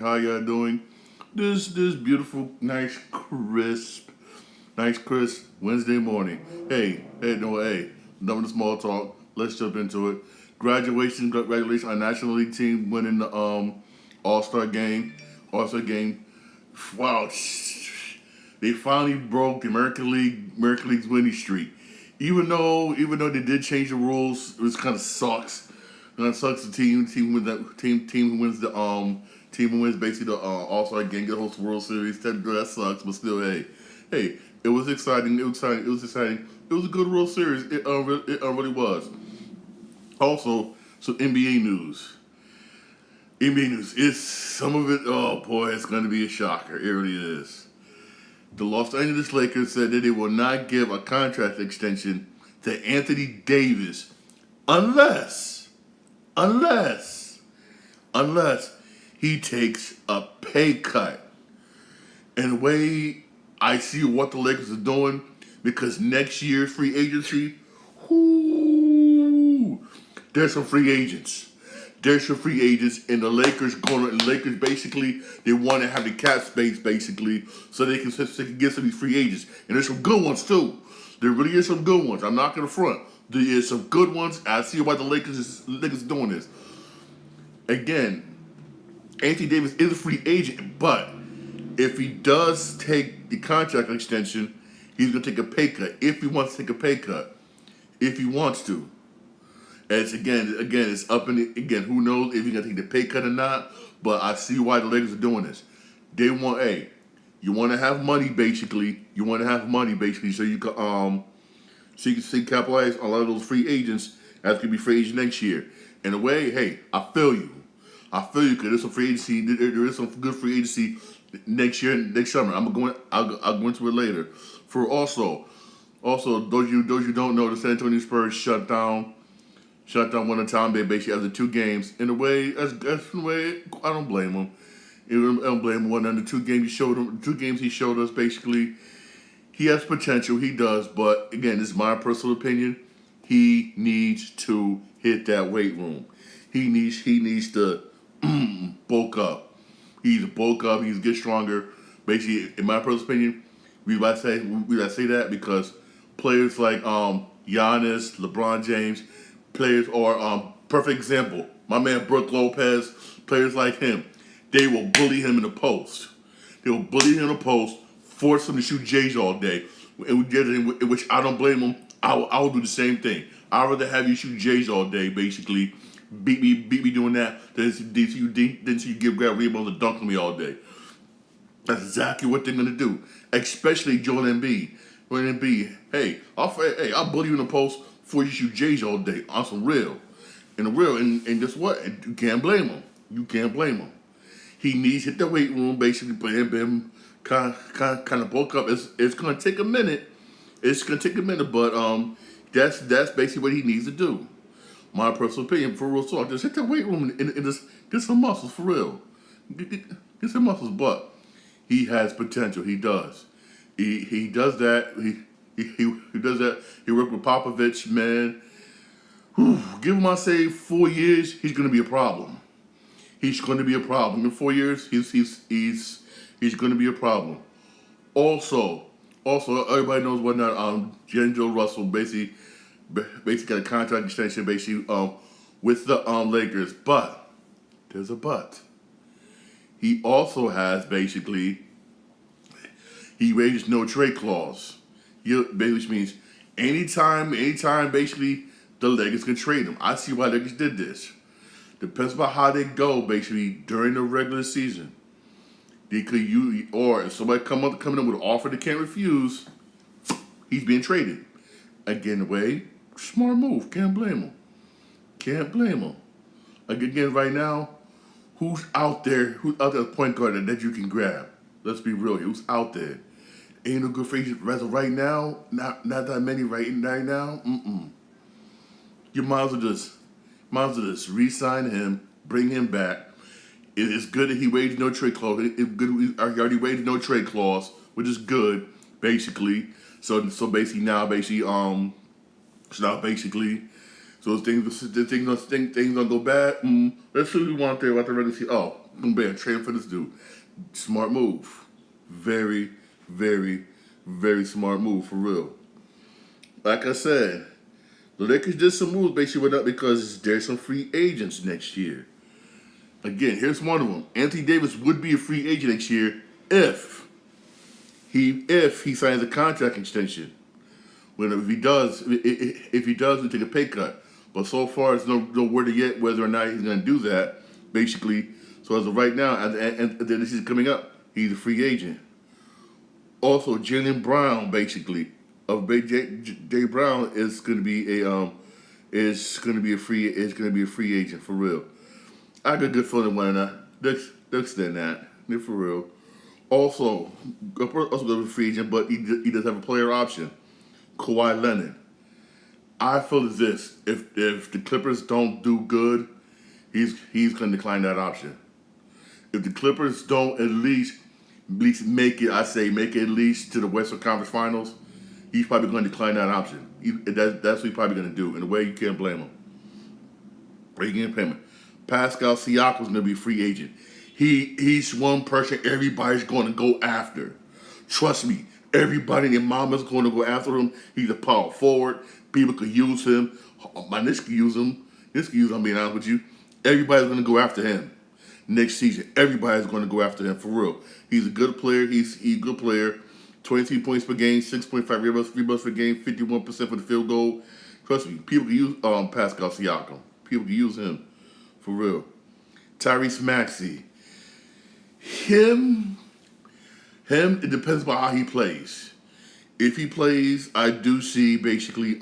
How y'all doing? This beautiful, nice crisp Wednesday morning. Hey, enough of the small talk. Let's jump into it. Congratulations, our National League team winning the All-Star game. All-Star game. Wow, they finally broke the American League's winning streak. Even though they did change the rules, it was kind of sucks. And that sucks. The team who wins the team who wins basically the All Star game, get host World Series. That sucks, but still, hey, it was exciting. It was a good World Series. It really was. Also, some NBA news. NBA news is some of it. Oh boy, it's going to be a shocker. It really is. The Los Angeles Lakers said that they will not give a contract extension to Anthony Davis unless, unless, unless he takes a pay cut. And the way I see what the Lakers are doing, because next year's free agency, whoo, there's some free agents. There's some free agents, and the Lakers basically they want to have the cap space basically so they can get some of these free agents, and there's some good ones too. There really is some good ones. I'm not gonna front. There is some good ones. I see why the Lakers doing this. Again, Anthony Davis is a free agent, but if he does take the contract extension, he's gonna take a pay cut. If he wants to take a pay cut, if he wants to. It's it's up in the, again. Who knows if he's gonna take the pay cut or not? But I see why the Lakers are doing this. They want, you want to have money basically. You want to have money basically, so you can capitalize on a lot of those free agents as could be free agent next year. In a way, I feel you. I feel you because there's some free agency. There is some good free agency next summer. I'll go into it later. For also those you don't know, the San Antonio Spurs shut down one time Bay basically after two games. In a way, that's in a way I don't blame him. I don't blame him. One of the two games he showed us basically, he has potential. He does, but again, this is my personal opinion. He needs to hit that weight room. He needs to bulk up. He needs to bulk up. He needs to get stronger. Basically, in my personal opinion, we gotta say that because players like Giannis, LeBron James, players or perfect example. My man Brooke Lopez, players like him, they will bully him in the post. They will bully him in the post, force him to shoot J's all day, which I don't blame him. I will do the same thing. I'd rather have you shoot J's all day, basically. Beat me doing that than see you give grab rebounds and dunk on me all day. That's exactly what they're gonna do. Especially Joel Embiid. Joel Embiid, I'll bully you in the post before you shoot J's all day on some real. And guess what? You can't blame him. You can't blame him. He needs to hit the weight room, basically, but him kind of bulk up. It's gonna take a minute. It's gonna take a minute, but that's basically what he needs to do. My personal opinion, for real talk, just hit that weight room and just get some muscles for real. Get some muscles, but he has potential. He does. He does that. He does that. He worked with Popovich, man. Give him, I say, 4 years. He's going to be a problem. He's going to be a problem in 4 years. He's going to be a problem. Also, everybody knows what not. D'Angelo Russell basically got a contract extension basically with the Lakers, but there's a but. He also has basically he waived no trade clause. Which means anytime basically the Lakers can trade him. I see why Lakers did this. Depends on how they go basically during the regular season. They could use, or if somebody coming in with an offer they can't refuse, he's being traded. Again, the way smart move. Can't blame him. Can't blame him. Again, right now, who's out there? Who's out there point guard that you can grab? Let's be real. Who's out there? Ain't no good for you right now. Not that many right now. You might as well just re-sign him, bring him back. It is good that he waived no trade clause. He already waived no trade clause, which is good, basically. So basically now so things don't go bad. Let's see who we want there about the regular season. Oh, man, trading for this dude. Smart move. Very, very, very smart move for real. Like I said, the Lakers did some moves basically with that because there's some free agents next year. Again, here's one of them. Anthony Davis would be a free agent next year if he signs a contract extension. When if he does, we take a pay cut. But so far, there's no word yet whether or not he's going to do that. Basically, so as of right now, and this is coming up, he's a free agent. Also, Jaylen Brown, basically, Jay Brown is going to be a free agent for real. I got a good feeling when they'll extend that. For real. Also going to be a free agent, but he does have a player option. Kawhi Leonard. I feel as this: if the Clippers don't do good, he's going to decline that option. If the Clippers don't at least make it, make it at least to the Western Conference Finals, he's probably going to decline that option. That's what he's probably going to do. In a way, you can't blame him. You can't blame him. Pascal Siakam is going to be a free agent. He's one person everybody's going to go after. Trust me, everybody in their mama's going to go after him. He's a power forward. People could use him. This could use him. I'm being honest with you. Everybody's going to go after him. Next season, everybody's going to go after him for real. He's a good player. He's a good player. 23 points per game, 6.5 rebounds per game, 51% for the field goal. Trust me, people can use Pascal Siakam. People can use him for real. Tyrese Maxey. Him, it depends on how he plays. If he plays, I do see basically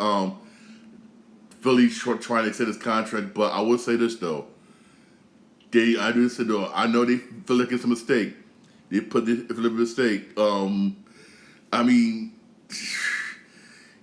Philly trying to extend his contract, but I would say this though. I know they feel like it's a mistake. They put this it's a mistake. I mean,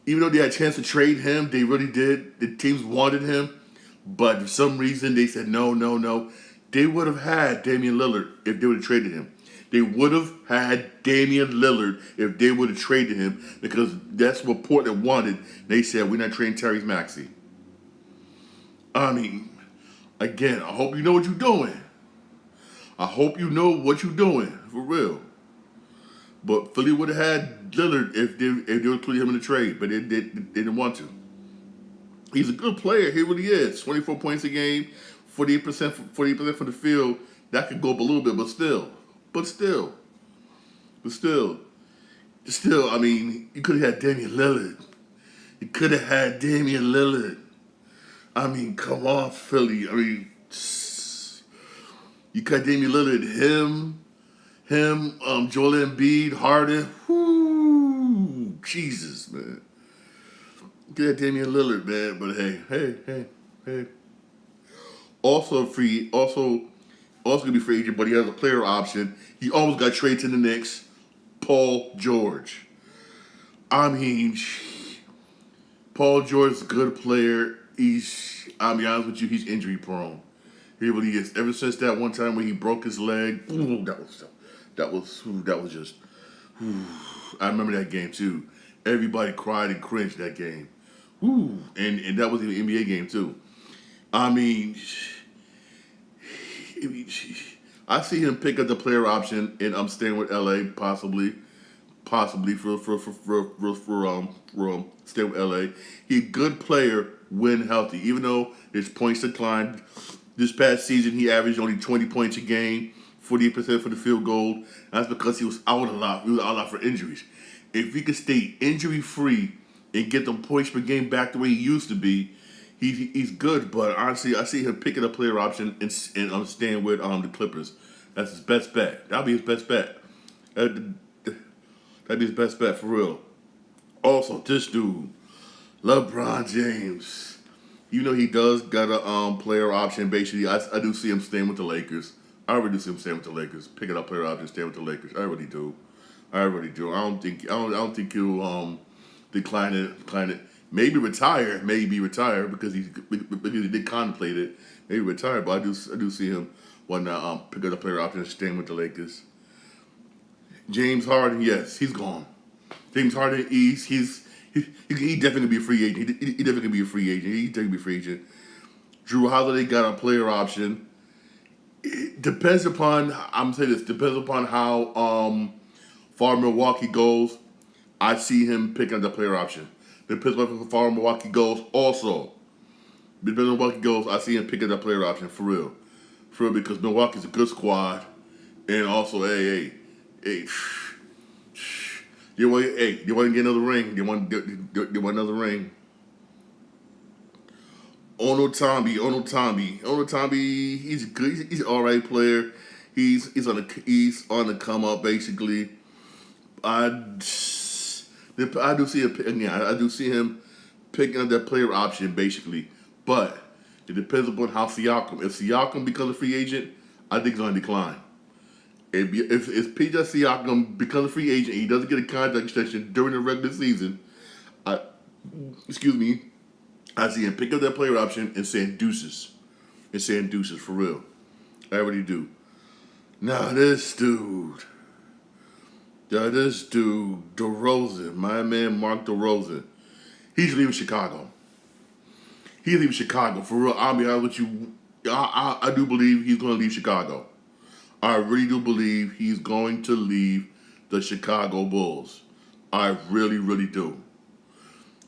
even though they had a chance to trade him, they really did. The teams wanted him, but for some reason they said no. They would have had Damian Lillard if they would have traded him. They would have had Damian Lillard if they would have traded him because that's what Portland wanted. They said, we're not trading Tyrese Maxey. I mean, again, I hope you know what you're doing. For real. But Philly would have had Lillard if they would put him in the trade, but they didn't want to. He's a good player. He really is. 24 points a game, 48% from the field. That could go up a little bit, but still. I mean, you could have had Damian Lillard. I mean, come on, Philly. I mean, you cut Damian Lillard, Joel Embiid, Harden. Whoo, Jesus, man. Get Damian Lillard, man. But hey. Also gonna be free agent, but he has a player option. He almost got traded to the Knicks. Paul George. I mean, Paul George is a good player. I'll be honest with you, he's injury prone. He really is. Ever since that one time when he broke his leg, that was just. I remember that game too. Everybody cried and cringed that game. And that was an NBA game too. I mean, I see him pick up the player option, and I'm staying with LA possibly for staying with LA. He's a good player when healthy, even though his points declined. This past season, he averaged only 20 points a game, 48% for the field goal. That's because he was out a lot. He was out a lot for injuries. If he could stay injury free and get the points per game back the way he used to be, he's good. But honestly, I see him picking a player option and staying with the Clippers. That's his best bet. That'll be his best bet. That'd be his best bet for real. Also, this dude, LeBron James. You know he does got a player option. Basically, I do see him staying with the Lakers. I really do see him staying with the Lakers. Picking up player option, staying with the Lakers. I really do. I don't think he'll decline it. Maybe retire because he did contemplate it. Maybe retire, but I do see him pick up the player option and staying with the Lakers. James Harden, yes, he's gone. James Harden, he definitely be a free agent. He definitely be a free agent. Drew Holiday got a player option. It depends upon. I'm saying this depends upon how far Milwaukee goes. I see him picking up the player option. Depends on how far Milwaukee goes. Also, depending on Milwaukee goes, I see him picking up player option for real, because Milwaukee's a good squad, and also, hey, you want to get another ring? You want another ring? Onotambi, he's good. He's an all right player. He's on the come up basically. I I do see again. I do see him picking up that player option basically, but it depends upon how Siakam. If Siakam becomes a free agent, I think he's going to decline. If PJ Siakam becomes a free agent, and he doesn't get a contract extension during the regular season. I excuse me. I see him pick up that player option and saying deuces. For real. I really do. Now this dude, DeRozan, my man Mark DeRozan, he's leaving Chicago. He's leaving Chicago, for real. I'll be honest with you. I do believe he's going to leave Chicago. I really do believe he's going to leave the Chicago Bulls. I really, really do.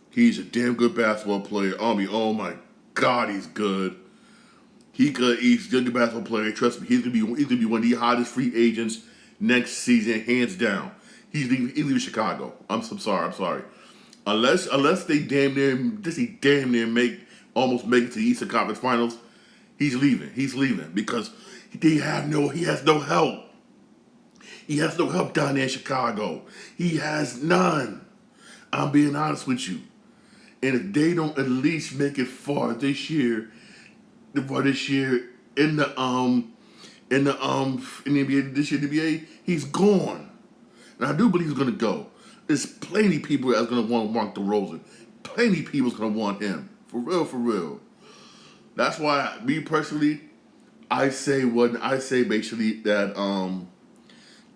He's a damn good basketball player. Oh my God, he's good. He's a good basketball player. Trust me, he's gonna be one of the hottest free agents next season, hands down. He's leaving Chicago. I'm sorry. Unless they damn near almost make it to the Eastern Conference Finals, he's leaving. He's leaving because he has no help. He has no help down there in Chicago. He has none. I'm being honest with you. And if they don't at least make it far this year in the NBA this year, the NBA, he's gone. And I do believe he's gonna go. There's plenty of people that's gonna want Mark DeRozan. Plenty of people's gonna want him. For real. That's why me personally, I say basically that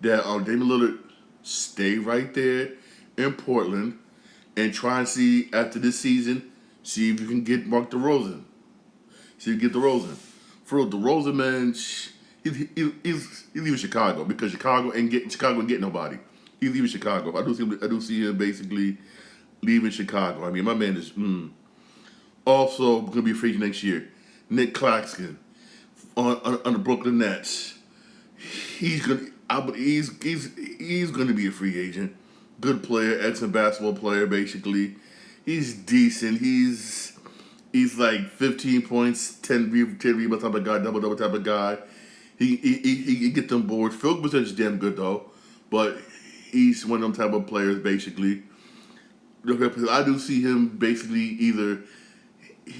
Damian Lillard stay right there in Portland and try and see after this season, see if you can get Mark DeRozan. See if you get DeRozan. For real, DeRozan, man, he's leaving Chicago because Chicago ain't getting nobody. He's leaving Chicago. I do see him basically leaving Chicago. I mean, my man is also going to be a free agent next year. Nick Claxton on the Brooklyn Nets. He's gonna be a free agent. Good player, excellent basketball player. Basically, he's decent. He's like 15 points, 10 rebounds type of guy, double type of guy. He get them boards. Field percentage is damn good though, but he's one of them type of players basically. I do see him basically I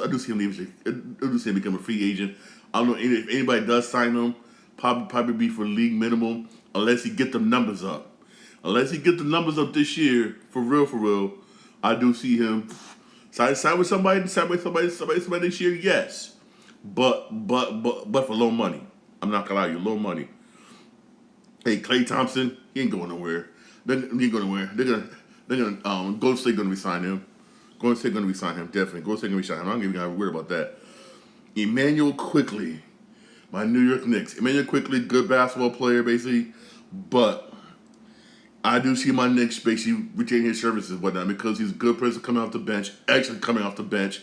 do see him leave. I do see him become a free agent. I don't know if anybody does sign him. Probably be for league minimum, unless he get the numbers up. Unless he get the numbers up this year, for real, I do see him sign with somebody this year. Yes, but for low money. I'm not gonna lie to you, low money. Hey, Klay Thompson, he ain't going nowhere. He ain't going nowhere. They're gonna Golden State gonna resign him. Golden State gonna resign him, definitely. Golden State gonna resign him. I'm not even worried about that. Immanuel Quickley, my New York Knicks. Immanuel Quickley, good basketball player, basically, but I do see my Knicks basically retaining his services and whatnot because he's a good person coming off the bench, actually coming off the bench,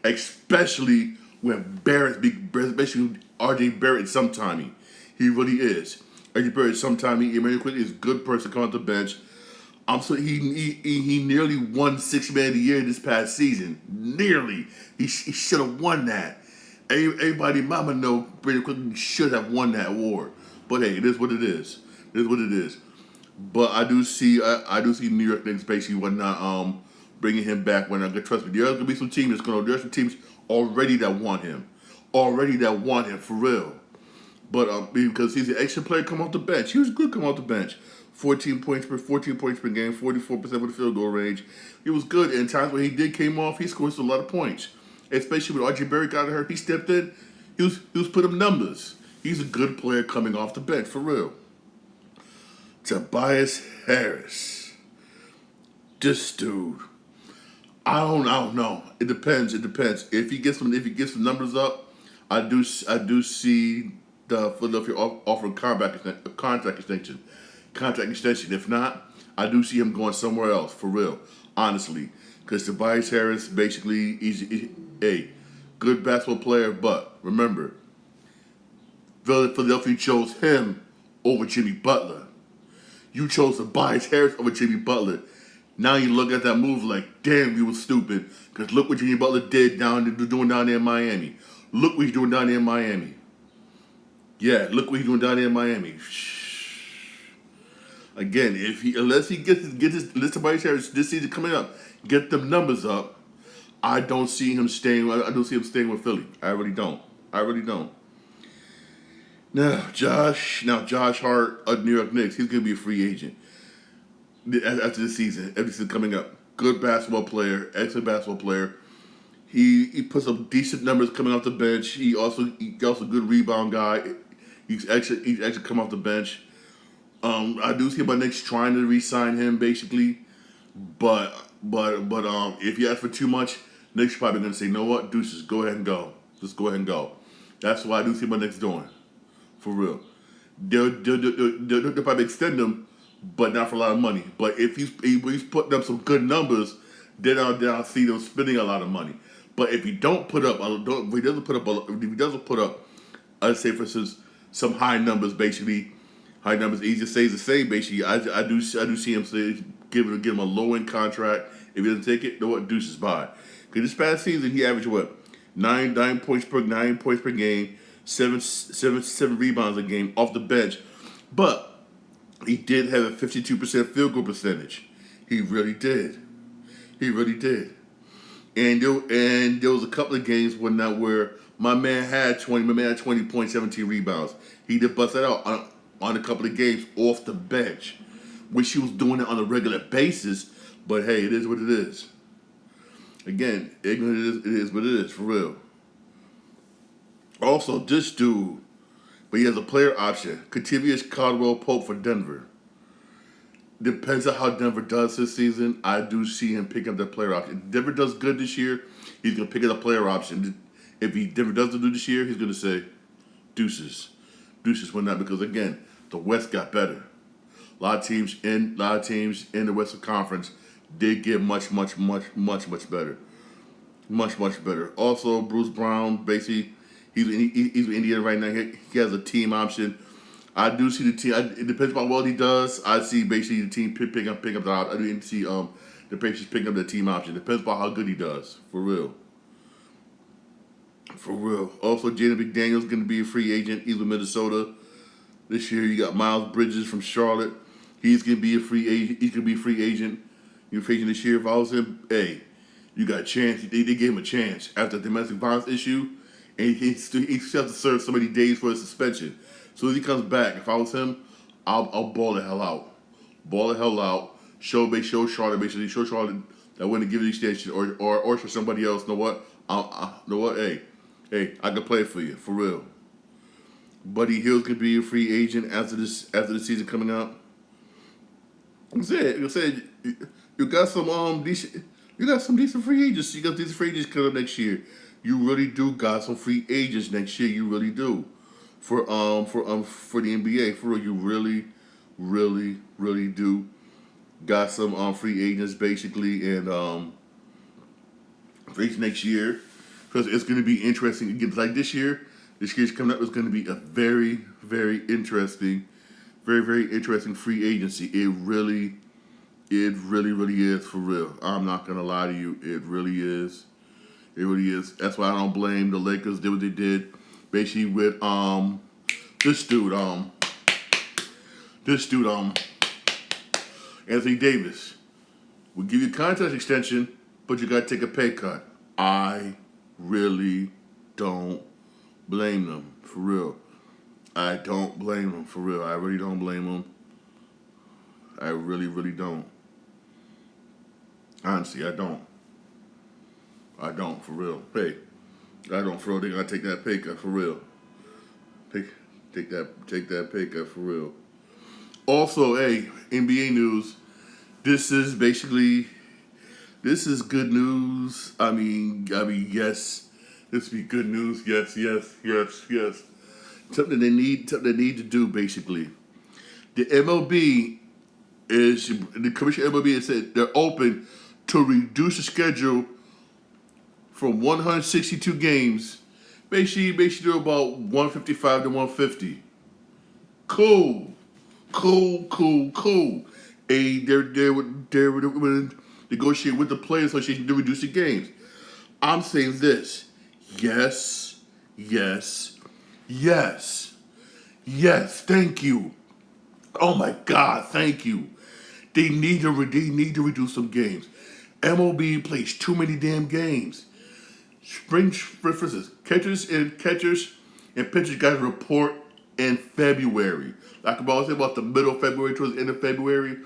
especially when basically RJ Barrett sometime. He really is. RJ Barrett sometime. Immanuel Quickley is a good person coming off the bench. He nearly won 6 Man of the Year this past season. Nearly. He should have won that. Everybody mama know Brandon Quickley should have won that award. But hey, it is what it is. But I do see New York Knicks basically whatnot bringing him back when trust me, there's gonna be some teams there's some teams already that want him. For real. But because he's an extra player come off the bench. He was good come off the bench. 14 points per game, 44% of the field goal range. He was good. And times when he did came off, he scored a lot of points. Especially when RJ Barrett got hurt, he stepped in. He was putting up numbers. He's a good player coming off the bench, for real. Tobias Harris. This dude. I don't know. It depends. If he gets some numbers up, I do see the Philadelphia offering contract extension. Contract extension. If not, I do see him going somewhere else for real. Honestly, because Tobias Harris basically he's a good basketball player, but remember, Philadelphia chose him over Jimmy Butler. You chose Tobias Harris over Jimmy Butler. Now you look at that move like, damn, you was stupid. Because look what Jimmy Butler did doing down there in Miami. Look what he's doing down there in Miami. Yeah, look what he's doing down there in Miami. Again, unless he unless Tobias Harris this season coming up, get them numbers up, I don't see him staying. I don't see him staying with Philly. I really don't. I really don't. Josh Hart of New York Knicks, he's gonna be a free agent after the season. Every season coming up, good basketball player, excellent basketball player. He puts up decent numbers coming off the bench. He also a good rebound guy. He's actually come off the bench. I do see my Knicks trying to re-sign him basically, but if you ask for too much, Knicks probably gonna say, you know what, deuces, go ahead and go. Just go ahead and go. That's what I do see my Knicks doing, for real. They'll probably extend him, but not for a lot of money. But if he's putting up some good numbers, then I'll see them spending a lot of money. But if he doesn't put up, I'd say for instance some high numbers, basically high numbers. He just stays the same. Basically, I do see him give him a low end contract. If he doesn't take it, you know what, deuces bye. Because this past season he averaged what 9 points per game, seven rebounds a game off the bench, but he did have a 52% field goal percentage. He really did. He really did. And there was a couple of games where my man had 20 points, 17 rebounds. He did bust that out on a couple of games off the bench, which he was doing it on a regular basis. But hey, it is what it is. Again, ignorant it is what it is, for real. Also, this dude, but he has a player option. Kentavious Caldwell-Pope for Denver. Depends on how Denver does this season. I do see him pick up that player option. If Denver does good this year, he's going to pick up the player option. If Denver doesn't do this year, he's going to say, deuces. Deuces win that because, again, the West got better. A lot of teams in the Western Conference did get much better. Much better. Also, Bruce Brown, basically, he's in Indiana right now. He has a team option. I do see the team. It depends on how well he does. I see basically the team pick up the option. I didn't see the Patriots picking up the team option. Depends on how good he does. For real. For real. Also, Jaden McDaniels going to be a free agent. He's with Minnesota this year. You got Miles Bridges from Charlotte. He's going to be a free agent. He's going to be a free agent. You're free agent this year. If I was him, hey, you got a chance. They gave him a chance after the domestic violence issue, and he still has to serve so many days for his suspension. So as he comes back, if I was him, I'll ball the hell out. Ball the hell out. Show Charlotte, basically. Show Charlotte that when to give the extension or for somebody else, know what? Know what? Hey, I can play for you, for real. Buddy Hield's gonna be a free agent after the season coming out. I said, you got some decent free agents. You got decent free agents coming up next year. You really do got some free agents next year. You really do. For the NBA, for real, you really do got some free agents basically, and for next year, because it's going to be interesting again. Like this year's coming up is going to be a very interesting free agency. It really is, for real. I'm not gonna lie to you. It really is. That's why I don't blame the Lakers. Did what they did. Basically with this dude Anthony Davis. We'll give you a contract extension, but you gotta take a pay cut. I really don't blame them, for real. I don't blame them, for real. I really don't blame them. I really don't. Honestly, I don't. For real. Hey, I don't, for real. They gotta take that pay cut, for real. Take that pay cut, for real. Also, hey, NBA news. This is good news. I mean, yes, This would be good news. Yes, yes, yes, yes. Something they need to do basically. The MLB is the commission. MLB has said they're open to reduce the schedule from 162 games, basically do about 155 to 150. Cool, cool. They would negotiate with the Players Association to reduce the games. I'm saying this: yes, yes, yes, yes. Thank you. Oh my God, thank you. They need to reduce some games. MLB plays too many damn games. Spring, for instance, catchers and pitchers got to report in February. Like I was saying about the middle of February towards the end of February.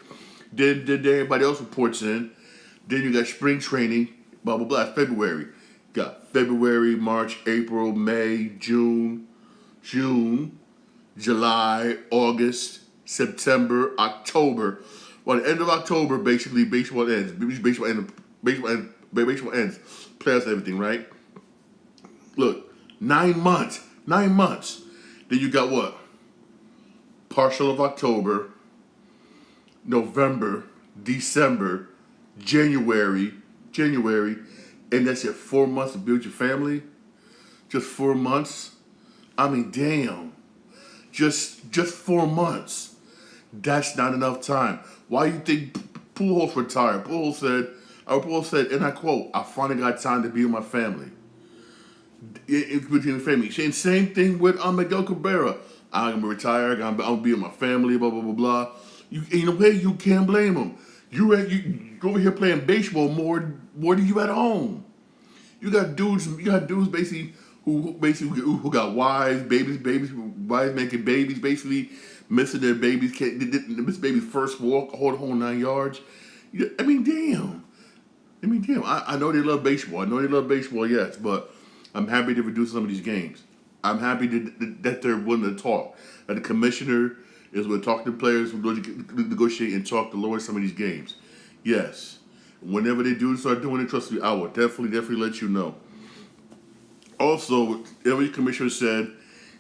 Then everybody else reports in. Then you got spring training, blah blah blah. February. You got February, March, April, May, June, July, August, September, October. Well, the end of October, basically, baseball ends. Baseball ends. Playoffs, everything, right? Look, 9 months. 9 months. Then you got what? Partial of October, November, December, January, and that's it. 4 months to build your family. Just 4 months. I mean, damn. Just 4 months. That's not enough time. Why you think Pujols retired? Pujols said, and I quote, "I finally got time to be with my family." Between the family. And same thing with Miguel Cabrera. I'm gonna retire. I'm gonna be with my family. Blah blah blah blah. In a way, you can't blame him. You over here playing baseball more than you at home. You got dudes basically who got wives making babies, basically missing their babies, miss baby's first walk, hold the whole 9 yards. I mean, damn. I know they love baseball. Yes, but I'm happy to reduce some of these games. I'm happy that they're willing to talk. That the commissioner is going to talk to the players, we're going to negotiate and talk to lower some of these games. Yes. Whenever they do start doing it, trust me, I will definitely let you know. Also, every commissioner said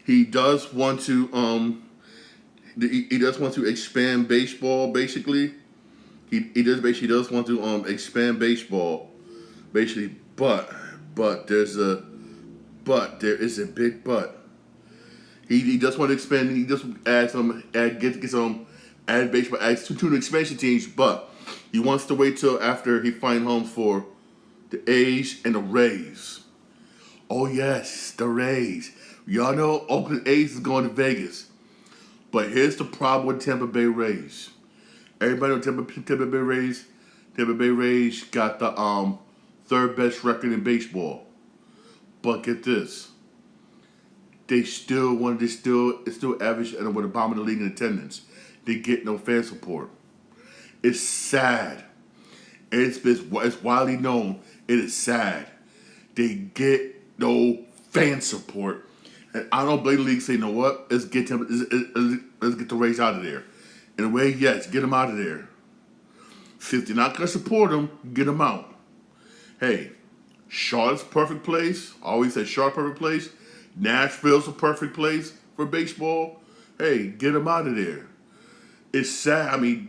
he does want to expand baseball. Basically, he does want to expand baseball. Basically, but there is a big but. He just want to expand. He just add baseball, add two new expansion teams, but he wants to wait till after he find homes for the A's and the Rays. Oh yes, the Rays. Y'all know Oakland A's is going to Vegas, but here's the problem with Tampa Bay Rays. Everybody know Tampa Bay Rays. Tampa Bay Rays got the third best record in baseball, but get this. It's still average and with the bottom of the league in attendance. They get no fan support. It's sad. It's widely known. It is sad. They get no fan support, and I don't blame the league. Say, you know what? Let's get the Rays out of there. In a way, yes, get them out of there. If they're not gonna support them, get them out. Hey, Charlotte's perfect place. I always say Charlotte perfect place. Nashville's a perfect place for baseball. Hey, get them out of there. It's sad. I mean,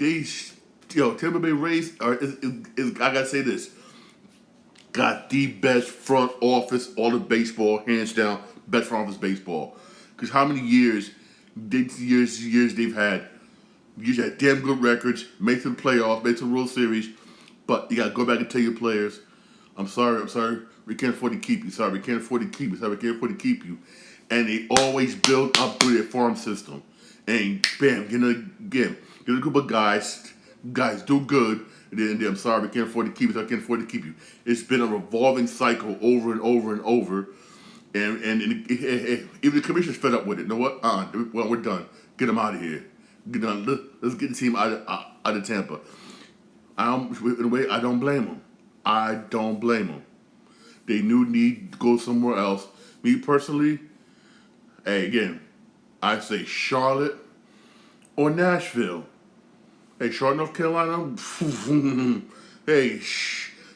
Tampa Bay Rays I gotta say this, got the best front office all of baseball, hands down, best front office baseball. Because how many years they've had? You had damn good records, make the playoffs, make the World Series, but you gotta go back and tell your players, I'm sorry, we can't afford to keep you. We can't afford to keep you. And they always build up through their farm system. And bam, get a group of guys do good, and then I'm sorry, we can't afford to keep you. I can't afford to keep you. It's been a revolving cycle over and over and over. And even the commissioner's fed up with it. You know what? Well, we're done. Get them out of here. Get done. Let's get the team out of Tampa. In a way, I don't blame them. They need to go somewhere else. Me personally, hey, again, I say Charlotte or Nashville. Hey, Charlotte, North Carolina. Hey,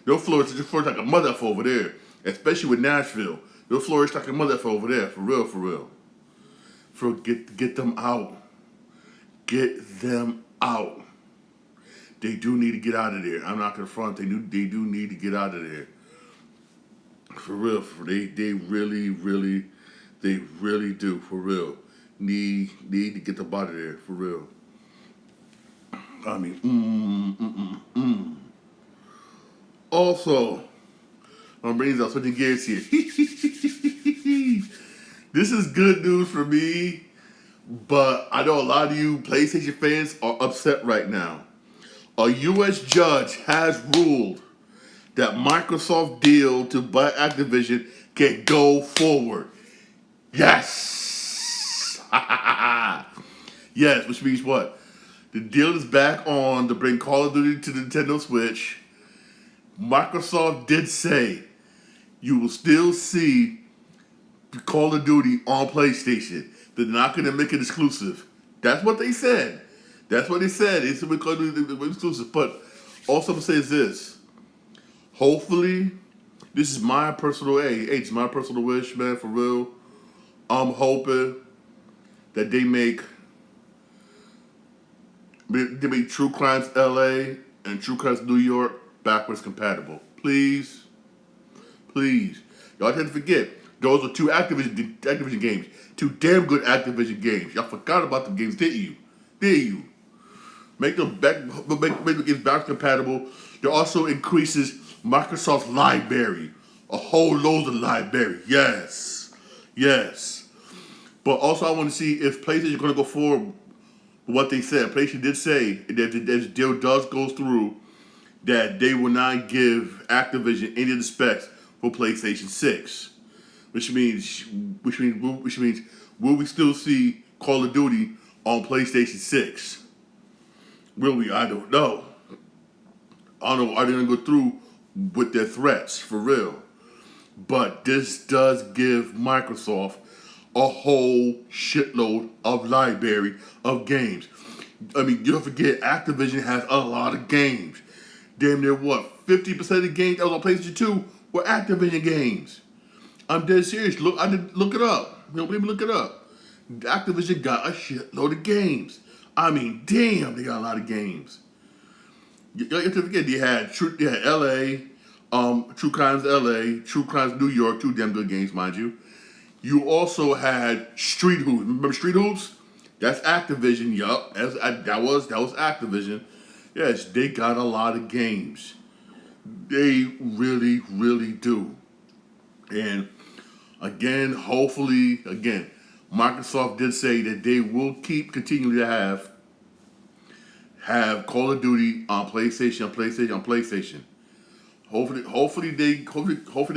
no Florida like a mother over there, especially with Nashville. They'll flourish like a mother for over there, for real, for real. Get them out. Get them out. They do need to get out of there. I'm not gonna front. They do need to get out of there. For real. They really do. For real. Need to get them out of there. For real. I mean, Also, I'm bringing up switching gears here. This is good news for me, but I know a lot of you PlayStation fans are upset right now. A U.S. judge has ruled that Microsoft deal to buy Activision can go forward. Yes! Yes, which means what? The deal is back on to bring Call of Duty to the Nintendo Switch. Microsoft did say you will still see Call of Duty on PlayStation. They're not going to make it exclusive. That's what they said. That's what they said. They said Call of Duty exclusive. But also I'm going to say is this. Hopefully, this is my personal, it's my personal wish, man, for real. I'm hoping that they make True Crimes LA and True Crimes New York backwards compatible. Please. Please. Y'all tend to forget. Those are two Activision games. Two damn good Activision games. Y'all forgot about them games, didn't you? Did you? Make them games backwards compatible. It also increases Microsoft's library. A whole load of library. Yes. Yes. But also I want to see if PlayStation is going to go forward with what they said. PlayStation did say that if the deal does go through, that they will not give Activision any of the specs for PlayStation 6. Which means will we still see Call of Duty on PlayStation 6? Will we? I don't know. I don't know. Are they going to go through with their threats for real? But this does give Microsoft a whole shitload of library of games. I mean, you don't forget Activision has a lot of games. Damn near 50% of the games that was on PlayStation 2 were Activision games. I'm dead serious. Look it up. You don't believe me? Look it up. Activision got a shitload of games. I mean, damn, they got a lot of games. You have to forget they had LA, True Crimes LA, True Crimes New York, two damn good games, mind you. You also had Street Hoops. Remember Street Hoops? That's Activision. Yup, that was Activision. Yes, they got a lot of games. They really, really do. And again, hopefully, Microsoft did say that they will continue to have Call of Duty on PlayStation. Hopefully they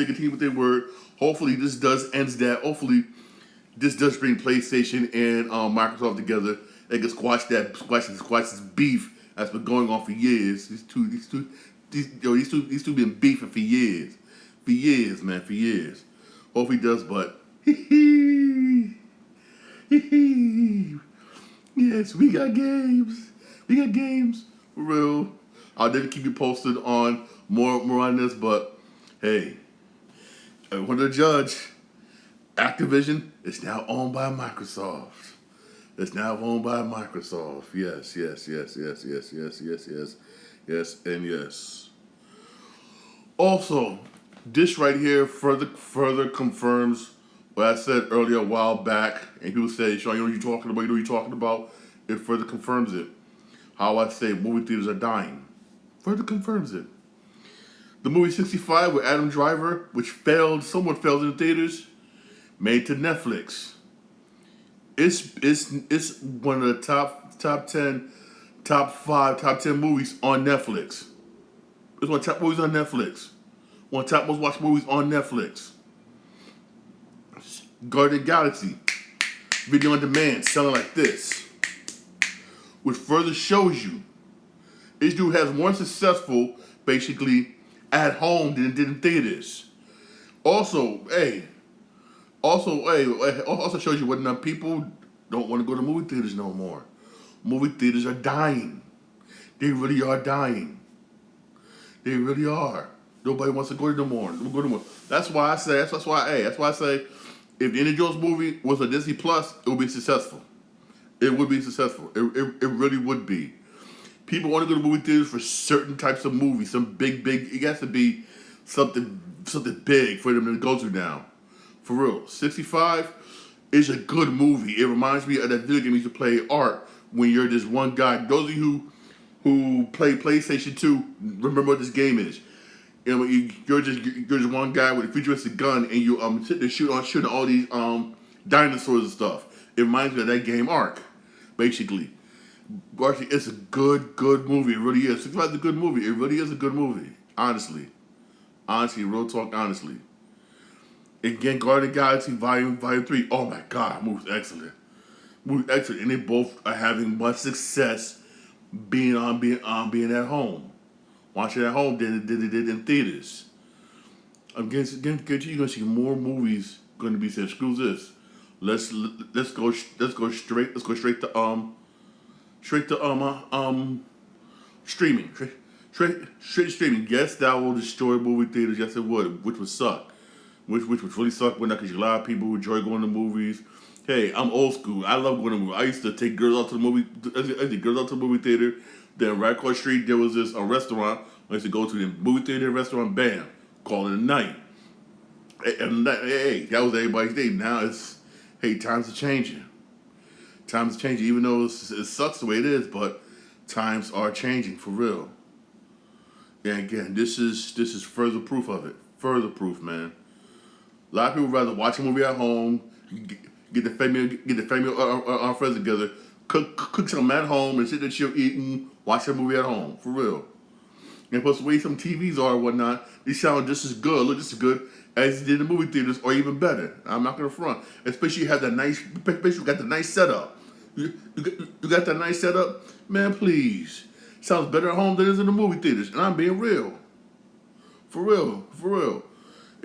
continue with their word. Hopefully this does ends that. Hopefully this does bring PlayStation and Microsoft together and can squash this beef that's been going on for years. These two been beefing for years. For years, man, for years. Hopefully he does, but yes, we got games. We got games. For real. I'll definitely keep you posted on more on this, but hey, according to the judge, Activision is now owned by Microsoft. It's now owned by Microsoft. Yes, and yes. Also, this right here further confirms what I said earlier a while back, and people say, Sean, you know what you're talking about? It further confirms it. How I say movie theaters are dying. Further confirms it. The movie 65 with Adam Driver, which somewhat failed in the theaters, made to Netflix. It's one of the top 10 movies on Netflix. It's one of the top movies on Netflix. One of the top most watched movies on Netflix. Guardians of the Galaxy, video on demand, selling like this. Which further shows you this dude has more successful, basically, at home than it did in theaters. Also shows you what enough people don't want to go to movie theaters no more. Movie theaters are dying. They really are dying. They really are. Nobody wants to go to the more. Go to the more. That's why I say. That's why I say, if the Indiana Jones movie was a Disney Plus, it would be successful. It would be successful. It really would be. People only go to movie theaters for certain types of movies. Some big. It has to be something big for them to go to now. For real, 65 is a good movie. It reminds me of that video game we used to play Art when you're this one guy. Those of you who play PlayStation 2 remember what this game is. You know, you're just one guy with a futuristic gun, and you sit there shooting all these dinosaurs and stuff. It reminds me of that game Ark, basically. But actually, it's a good movie. It really is. 65 is a good movie. It really is a good movie. Honestly, real talk. Honestly. Again, Guardian of the Galaxy Volume 3. Oh my God, movie's excellent. And they both are having much success being at home. Watching at home than they did in theaters. Again, you're gonna see more movies gonna be said. Screw this. Let's go straight to streaming. Straight streaming. Yes, that will destroy movie theaters. Yes, it would, which would suck. Which would really suck when because a lot of people who enjoy going to movies. Hey, I'm old school. I love going to movies. I used to take girls out to the movie. I take girls out to the movie theater. Then right across the street there was this a restaurant. I used to go to the movie theater restaurant. Bam, call it a night. And hey, that was everybody's day. Now it's times are changing. Times are changing. Even though it sucks the way it is, but times are changing for real. And again, this is further proof of it. Further proof, man. A lot of people rather watch a movie at home, get the family friends together, cook something at home, and sit there chill eating, watch a movie at home. For real. And plus the way some TVs are and whatnot, they sound just as good, look just as good as they did in the movie theaters, or even better. I'm not gonna front. Especially you got the nice setup. You got that nice setup, man. Please, sounds better at home than it is in the movie theaters. And I'm being real. For real.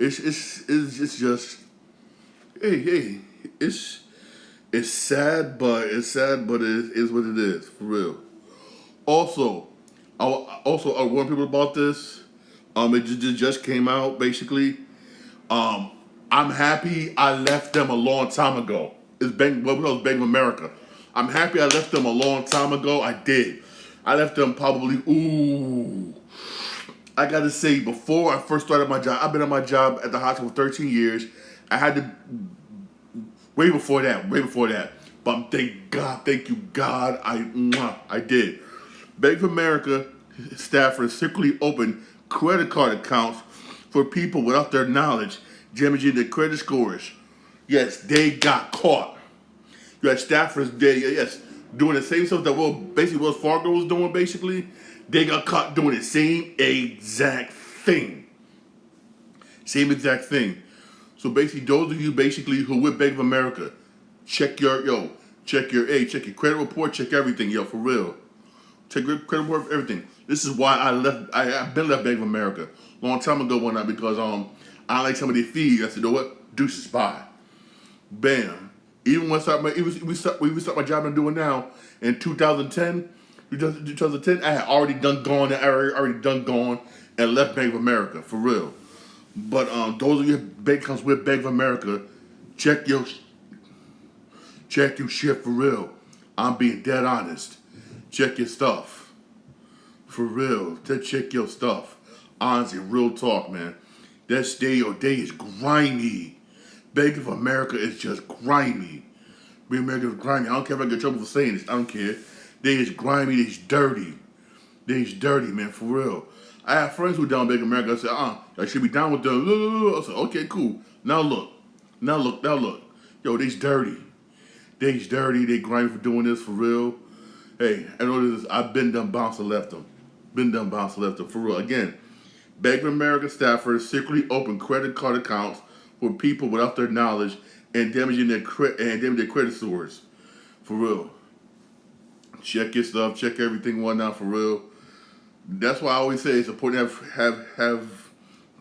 It's just it's sad, but it is what it is for real. Also, I warn people about this. It just came out basically. I'm happy I left them a long time ago. It's Bank of America. I'm happy I left them a long time ago. I did. I left them probably I gotta say, before I first started my job, I've been at my job at the hospital for 13 years. I had to way before that. But thank you God, I did. Bank of America staffers secretly opened credit card accounts for people without their knowledge, damaging their credit scores. Yes, they got caught. You had staffers there, yes, doing the same stuff that Wells Fargo was doing, basically. They got caught doing the same exact thing. So basically, those of you who with Bank of America, check your credit report, check everything, for real. Check your credit report for everything. This is why I've been left Bank of America a long time ago one night because I like some of their fees. I said, you know what? Deuces, bye. Bam. Even when we start my job I'm doing now in 2010, I had already done gone and left Bank of America for real. But those of you bank accounts with Bank of America, check your shit for real. I'm being dead honest. Check your stuff for real. Check your stuff. Honestly, real talk, man. That day is grimy. Bank of America is just grimy. Bank of America is grimy. I don't care if I get in trouble for saying this. I don't care. They is grimy. They is dirty. Man, for real. I have friends who down Bank of America. I said, I should be down with them. I said, okay, cool. Now look. Yo, they's dirty. They grimy for doing this for real. Hey, I know this. I've been done bounced and left them. For real. Again, Bank of America staffers secretly open credit card accounts for people without their knowledge and damaging their credit scores. For real. Check your stuff. Check everything. Whatnot. For real. That's why I always say it's important to have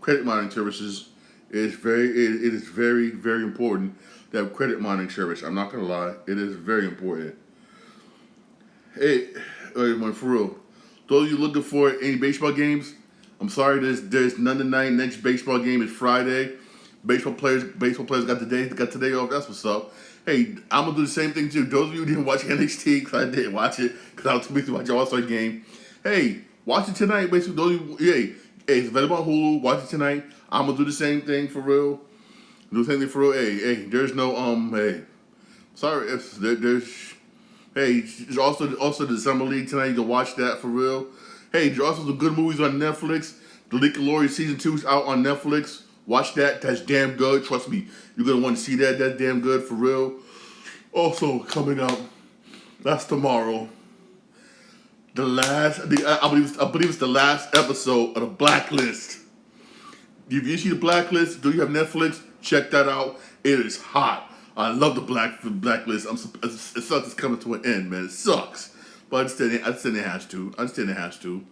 credit monitoring services. It is very, very important to have credit monitoring service. I'm not gonna lie. It is very important. Hey, everyone, for real. Those of you looking for any baseball games, I'm sorry, there's none tonight. Next baseball game is Friday. Baseball players got today off. That's what's up. Hey, I'm gonna do the same thing too. Those of you who didn't watch NXT, because I didn't watch it, because I was too busy to watch the All-Star game. Hey, watch it tonight. Basically, those of you, hey, it's available on Hulu. Watch it tonight. I'm gonna do the same thing for real. Do the same thing for real. Hey, there's no hey, sorry if there's. Hey, there's also the Summer League tonight. You can watch that for real. Hey, there's also some good movies on Netflix. The League of Glory season 2 is out on Netflix. Watch that. That's damn good. Trust me, you're gonna want to see that. That's damn good for real. Also coming up, that's tomorrow. I believe it's the last episode of the Blacklist. If you see the Blacklist, do you have Netflix? Check that out. It is hot. I love the Blacklist. It sucks it's coming to an end, man. It sucks. But I understand it has to. I understand it has to.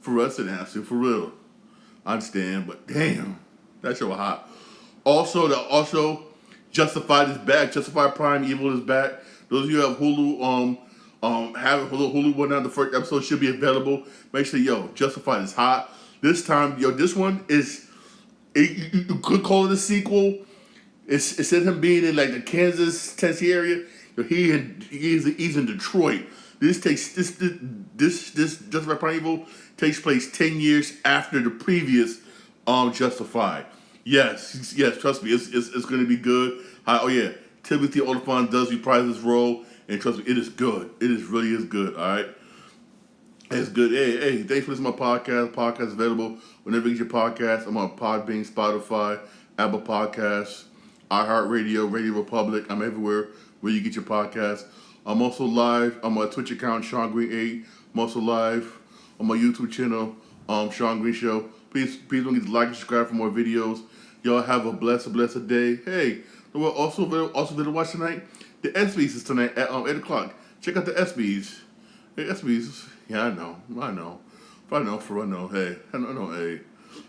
For us, it has to. For real. I understand, but damn. That show was hot. Also, Justified is back. Justified Prime Evil is back. Those of you who have Hulu, have Hulu whatnot, the first episode should be available. Make sure, Justified is hot. This time, this one is, you could call it a sequel. It's instead of him being in like the Kansas, Tennessee area, he's in Detroit. This Justified Prime Evil takes place 10 years after the previous Justified. Yes, trust me, it's going to be good. Timothy Olyphant does reprise his role, and trust me, it is good. It really is good. All right, it's good. Hey, thanks for listening to my podcast. Podcast available whenever you get your podcast. I'm on Podbean, Spotify, Apple Podcasts, iHeartRadio, Radio Republic. I'm everywhere where you get your podcast. I'm also live on my Twitch account, Sean Green 8. I'm also live on my YouTube channel, Sean Green Show. Please don't forget to like and subscribe for more videos. Y'all have a blessed day. Hey, also to watch tonight. The ESPYs is tonight at 8 o'clock. Check out the ESPYs. Hey, ESPYs. Yeah, I know. Hey,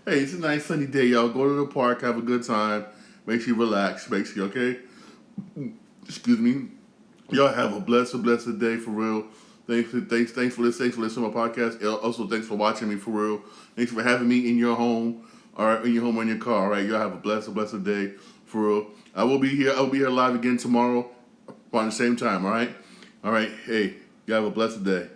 hey, it's a nice sunny day, y'all. Go to the park, have a good time. Make sure you relax. Okay? Excuse me. Y'all have a blessed day for real. Thanks for listening to my podcast. Also, thanks for watching me for real. Thanks for having me in your home. All right, in your home or in your car. All right, y'all have a blessed day for real. I will be here live again tomorrow around the same time. All right. Hey, y'all have a blessed day.